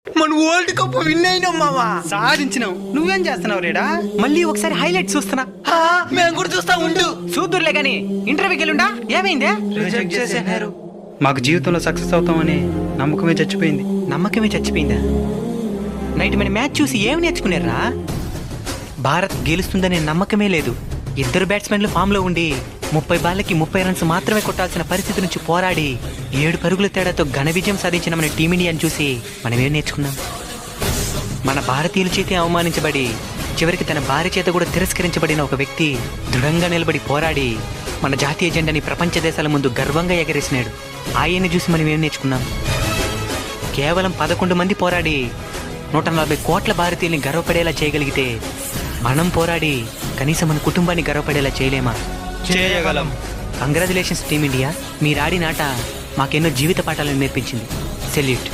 మన world cup win అయినాం మావా. సాధించినావు. నువ్వేం చేస్తున్నావు రేడా? మళ్ళీ ఒకసారి హైలైట్ చూస్తున్నా. మేము కూడా చూస్తా ఉండు. చూద్దురులే గాని ఇంటర్వ్యూకి వెళ్ళుండా ఏమైందే? రిజెక్ట్ చేసేనారు. మాకు జీవితంలో సక్సెస్ అవుతామని నమ్మకమే చచ్చిపోయింది. నమ్మకమే చచ్చిపోయిందా? నైట్ మన మ్యాచ్ చూసి ఏమి నేర్చుకున్నారా? భారత్ గెలుస్తుందనే నమ్మకమే లేదు. ఇద్దరు బ్యాట్స్మెన్లు ఫామ్ లో ఉండి 30 బాళ్ళకి 30 రన్స్ మాత్రమే కొట్టాల్సిన పరిస్థితి నుంచి పోరాడి 7 పరుగుల తేడాతో ఘన విజయం సాధించిన మన టీమిండియాని చూసి మనం ఏం నేర్చుకున్నాం? మన భారతీయుల చేతి అవమానించబడి చివరికి తన భార్య చేత కూడా తిరస్కరించబడిన ఒక వ్యక్తి దృఢంగా నిలబడి పోరాడి మన జాతీయ జెండాని ప్రపంచ దేశాల ముందు గర్వంగా ఎగరేసినాడు. ఆయన్ని చూసి మనం ఏం నేర్చుకున్నాం? కేవలం 11 మంది పోరాడి 140 కోట్ల భారతీయుల్ని గర్వపడేలా చేయగలిగితే మనం పోరాడి కనీసం మన కుటుంబాన్ని గర్వపడేలా చేయలేమా? చేయగలం. Congratulations team India. మీరాడిన ఆట మాకెన్నో జీవిత పాఠాలను నేర్పించింది. సెల్యూట్.